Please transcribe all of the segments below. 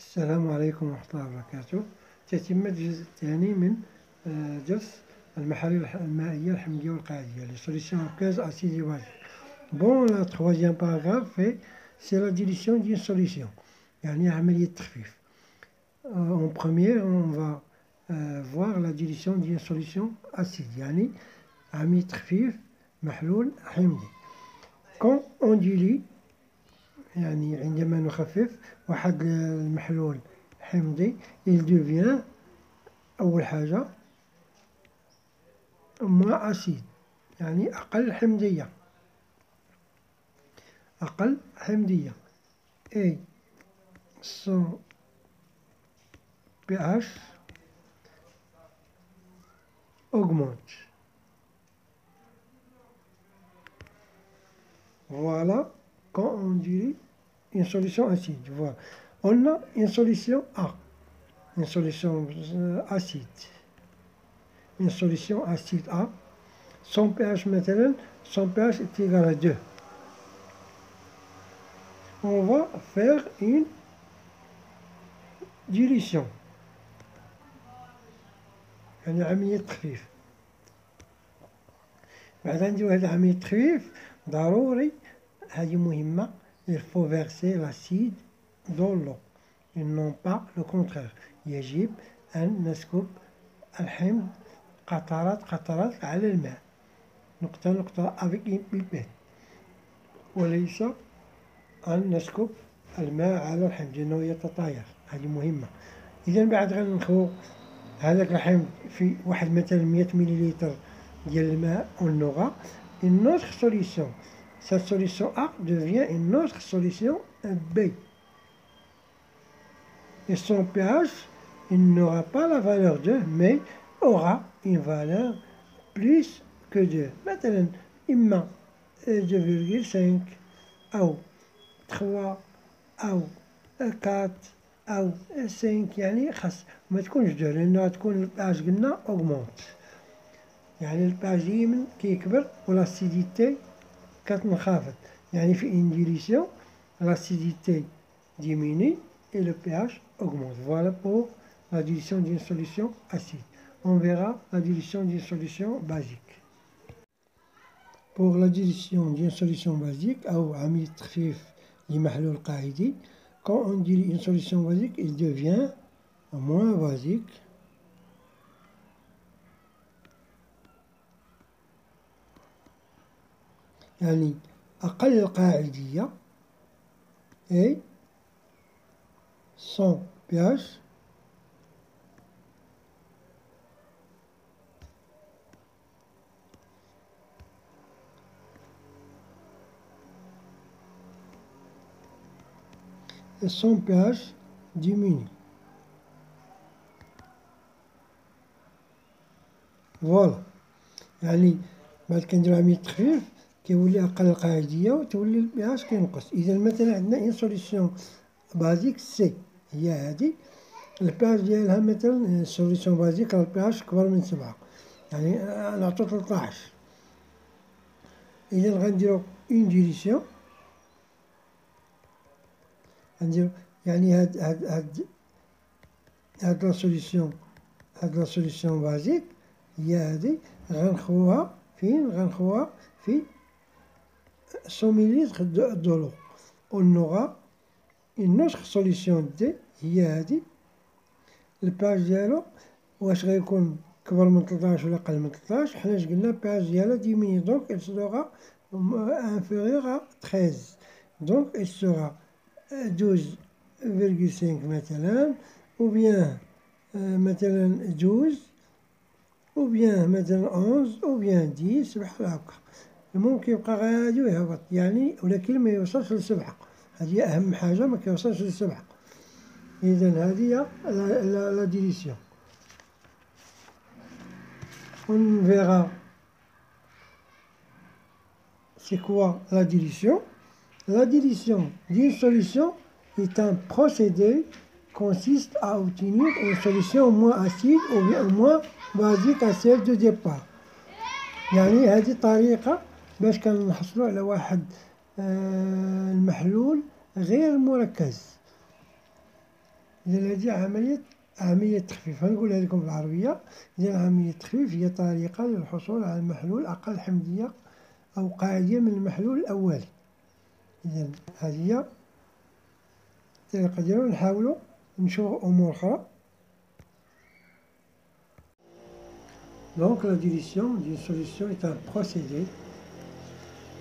السلام عليكم ورحمة الله وبركاته. تتم الجزء الثاني من درس المحاليل المائية الحمضية والقاعدية les solutions aqueuses acides et basiques. Bon, le troisième paragraphe c'est la dilution d'une solution, يعني عملية التخفيف. En premier, on va voir la dilution d'une solution acide, يعني عملية تخفيف محلول حمضي. Quand on dilue يعني عندما نخفف واحد المحلول حمضي il devient أول حاجة moins acide، يعني أقل حمضية et son pH augmente. Voilà quand on dilue une solution acide. Voilà. On a une solution A, une solution acide. Une solution acide A, son pH maintenant, son pH est égal à 2. On va faire une dilution. يعني عملية تخفيف. بعد نديرو هاد عملية التخفيف ضروري هذه مهمة، il faut verser l'acide dans l'eau et non pas le contraire. يجب أن نسكب الحمض قطرات على الماء، نقطة avec une pipette، وليس أن نسكب الماء على الحمض لأنه يتطاير. هذه مهمة. إذا بعد غنخو هذاك الحمض في واحد مثلا 100 مليلتر ديال الماء ونوغا une autre solution. Cette solution A devient une autre solution B. Et son pH, il n'aura pas la valeur 2, mais aura une valeur plus que 2. Maintenant, إما 2,5 أو 3 أو 4 أو 5، يعني خاص ما تكونش 2 لأنها تكون الباج قلنا أوغمونت، يعني الباج ديما كيكبر والاسيديتي كتنخفض. يعني في une dilution l'acidité diminue et le pH augmente. Voilà pour la dilution d'une solution acide. On verra la dilution d'une solution basique. Pour la dilution d'une solution basique أو عملية تخفيف لمحلول قاعدي، quand on dilue une solution basique il devient moins basique يعني أقل قاعدية et son pH diminue. فوالا، يعني بعد كنديرو عملية تخفيف كيولي أقل قاعدية وتولي البياش كينقص. إذا مثلا عندنا إن سوليسيون بازيك سي هي هادي، البياش ديالها مثلا سوليسيون بازيك البياش كبر من 7، يعني نعطو 13. إذا غنديرو اون ديليسيون، غنديرو يعني هاد لا سوليسيون بازيك هي هادي، غنخوها فين؟ غنخوها في 100 مليلتر دو لو. on aura une autre solution D هي هادي، الباج ديالو واش غيكون كبر من 13 ولا أقل من 13؟ حناش قلنا الباج ديالها ديميني دونك elle sera inférieure à 13، donc elle sera 12,5 مثلا، ou bien مثلا 12، ou bien مثلا 11، ou bien 10 بحال هاكا. ممكن يبقى غادي ويهبط يعني، ولكن ما يوصلش ل7. هذه أهم حاجة، ما كيوصلش ل7. إذا هذه لا dilution. On verra c'est quoi la dilution. La dilution d'une solution est un procédé consiste à obtenir une solution moins acide ou bien moins basique à celle de départ. يعني هذه طريقة باش كنحصلوا على واحد المحلول غير مركز. إذا هذه عملية تخفيف، غنقولها لكم بالعربية. إذا عملية التخفيف هي طريقة للحصول على محلول أقل حمضية أو قاعدية من المحلول الأولي. إذا هذه هي الطريقة ديالو. نحاولو نشوف أمور أخرى. Donc la dilution d'une solution est un procédé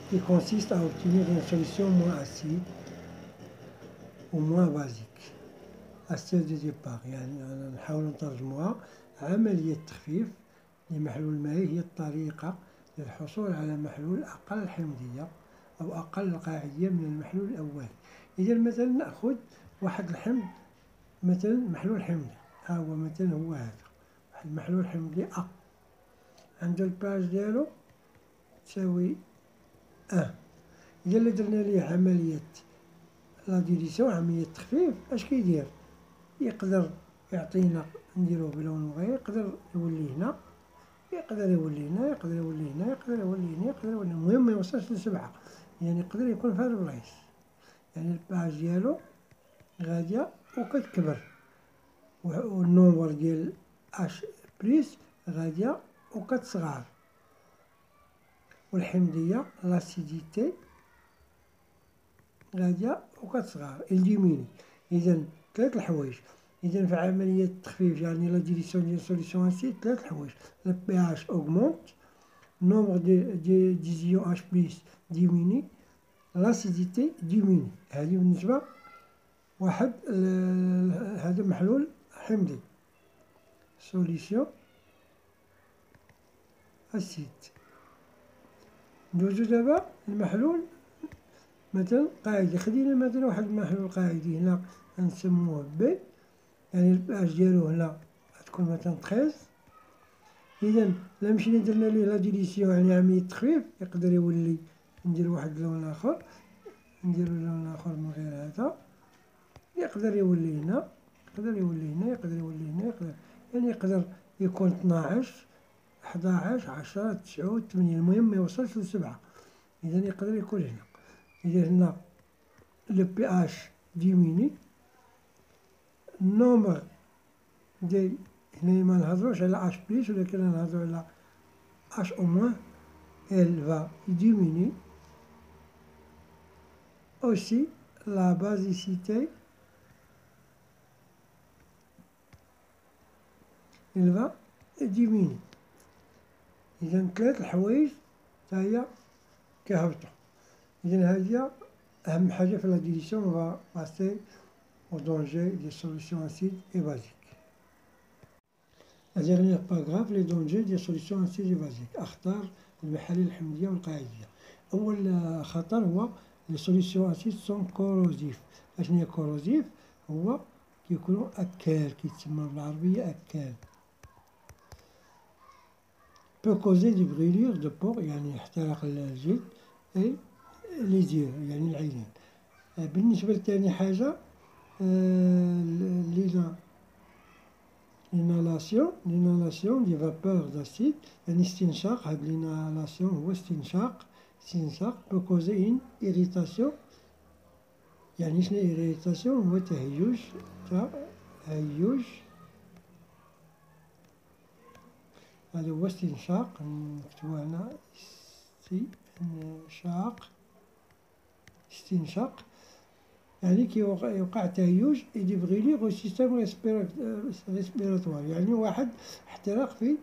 qui consiste à obtenir une solution moins acide ou moins basique à celle du départ. يعني أنا نحاول نترجموها، عملية تخفيف لمحلول المائي هي الطريقة للحصول على محلول أقل حمضية أو أقل قاعدية من المحلول الأولي. إذا مثلا نأخذ واحد الحمض، مثلا محلول حمضي، ها هو مثلا هو هذا واحد المحلول حمضي أ، عنده الباج ديالو تساوي أ. إذا اللي درنا ليه عملية لا ديليسيون، عملية تخفيف، اش كيدير؟ يقدر يعطينا نديروه بلون مغير، يقدر يولي هنا، يقدر يولي هنا، يقدر يولي هنا، يقدر يولي هنا، يقدر يولي هنا، المهم ما يوصلش ل7، يعني يقدر يكون في هاد البلايص. يعني الباج ديالو غادية وكتكبر، والنومبر ديال اش بليس غادية وكتصغر، والحمضية لاسيديتي غادية وكتصغر، الديميني. إذا ثلاث الحوايج. إذا في عملية التخفيف يعني لا ديليسيون ديال سوليسيون اسيد، ثلاث الحوايج: لو بي اش اوغمونت، نومبر دي ديزيون اش بليس ديميني، لاسيديتي ديميني. هذه بالنسبة واحد هذا محلول حمضي، سوليسيون اسيد. ندوزو دابا المحلول مثلا قاعدي. خدينا مثلا واحد المحلول قاعدي هنا نسموه بي، يعني الباج ديالو هنا غتكون مثلا 13. إذا إلا مشينا درنا ليه لا ديليسيون يعني عملية تخفيف، يقدر يولي، ندير واحد اللون آخر، نديرو لون آخر من غير هذا، يقدر يولي هنا، يقدر يولي هنا، يقدر يولي هنا، يقدر يعني يقدر يكون 12 11 10 9 8، المهم ما يوصلش ل7. إذا يقدر يكون هنا. إذا هنا لو بي اش ديميني، النومبر ديال هنا ما نهضروش على اش بليس ولكن نهضرو على اش او موان، elle va diminuer. Aussi la basicité, elle va diminuer. إذا ثلاث الحوايج تا هي كيهبطو. إذا هادي أهم حاجة في لا ديليسيون. on va passer au danger des solutions acides et basiques. La dernière paragraphe: les dangers des solutions acides et basiques. أخطار المحاليل الحمضية والقاعدية. أول خطر هو لي سوليسيون أسيد سون كوروزيف. أشنو هي كوروزيف؟ هو كيكونو أكال، كيتسمى بالعربية أكال. peut causer des brûlures de peau، يعني احتراق الجلد، et les yeux يعني العينين. بالنسبة لتاني حاجة l'inhalation des vapeurs d'acide، يعني استنشاق. هاد l'inhalation هو استنشاق peut causer une irritation. يعني شنو irritation؟ هو تهيج، هذا هو استنشاق. نكتبوها هنا استنشاق يعني يوقع تهيج et des brûlures au système respiratoire، يعني واحد احتراق في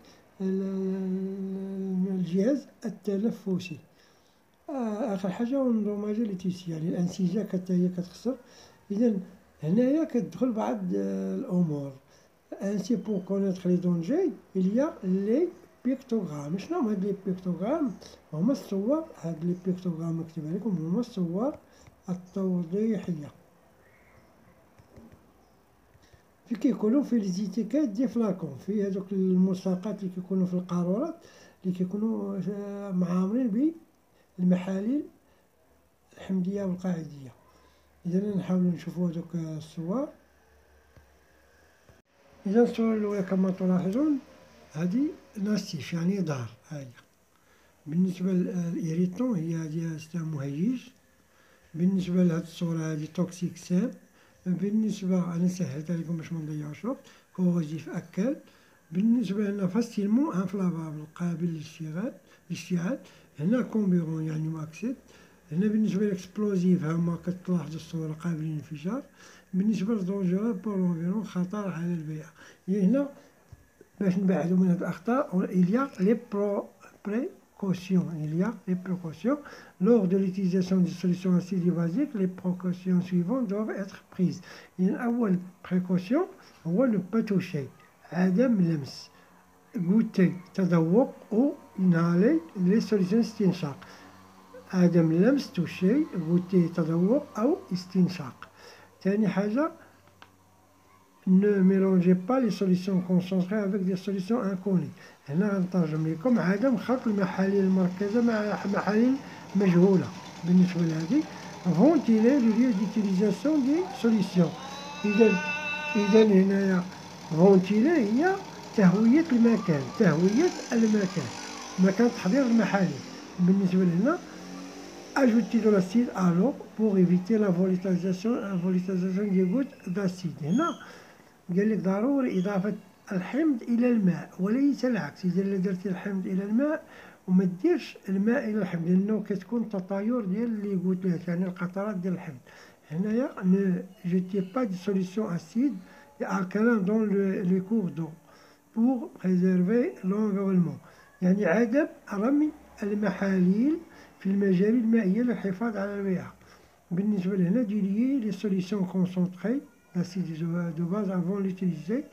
الجهاز التنفسي. آخر حاجة اندوماج لي تيسي، يعني الأنسجة حتى هي كتخسر. إذا هنايا كتدخل بعض الأمور. Ainsi pour connaître les dangers il y a les pictogrammes. شنو هما هاد لي بيكتوغرام؟ هما الصور. هاد لي بيكتوغرام نكتبها لكم، هما الصور التوضيحية في كيكونوا في ليزيتيكات دي فلاكون، في هادوك الملصقات اللي كيكونوا في القارورات اللي كيكونوا معامرين بالمحاليل الحمضية والقاعدية. إذا نحاولوا نشوفوا هادوك الصور. إذا الصورة الأولى كما تلاحظون هذه ناستيش يعني ظهر. هاهي بالنسبة للإيريتون هي هذه مهيج. بالنسبة لهاد الصورة هذه توكسيك سام، بالنسبة أنا سهلت عليكم باش ما نضيعوش وقت، كوروزيف أكل. بالنسبة هنا فاسيلمون انفلافابل قابل للاشتعال. هنا كومبيرون يعني ماكسيد. هنا بالنسبة للاكسبلوزيف هما كتلاحظوا الصورة قابلين للانفجار. بالنسبة للدونجورو بور لونفيرون خطر على البيئة. هنا باش نبعدو من هاد الأخطاء il y a les précautions. Il y a les précautions. Lors de l'utilisation des solutions acides et basiques, les précautions suivantes doivent être prises. يعني أول précaution هو ne pas toucher، عدم لمس. goûter تذوق أو inhaler les solutions استنشاق. عدم لمس toucher، goûter تذوق أو استنشاق. تاني حاجة ne mélangez pas les solutions concentrées avec des solutions inconnues. هنا غنترجم لكم عدم خلط المحاليل المركزة مع محاليل مجهولة. بالنسبة لهذه ventiler le lieu d'utilisation des solutions. إذا هنايا ventiler هي تهوية المكان، مكان تحضير المحاليل. بالنسبة لهنا ajouter de l'acide à l'eau pour éviter la volatilisation des gouttes d'acide. هنا قال لك ضروري إضافة الحمض إلى الماء وليس العكس. إذا درتي الحمض إلى الماء وما ديرش الماء إلى الحمض، لأنه كتكون تطاير ديال لي غوتلات يعني القطرات ديال الحمض. هنايا ne jetez pas de solution acide et alcalin dans les cours d'eau pour préserver l'environnement. يعني عدم رمي المحاليل في المجاري المائية للحفاظ على البيئة. بالنسبة لهنا ديليي لي سوليسيون كونسونطري l'acide de base avant l'utiliser.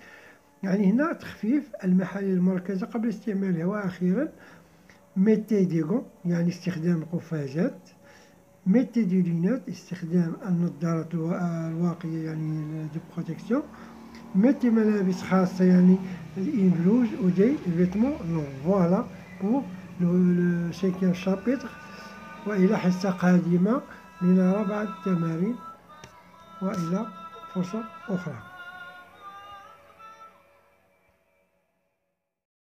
يعني هنا تخفيف المحاليل المركزة قبل استعمالها. وأخيرا ميتي دي غون يعني استخدام القفازات. ميتي دي لينات استخدام النظارات الواقية يعني دي بروتيكسيون. ميتي ملابس خاصة يعني une blouse ou des vêtements longs. Voilà pour le 5e chapitre. وإلى حصة قادمة لنرى بعض التمارين وإلى فرصة أخرى.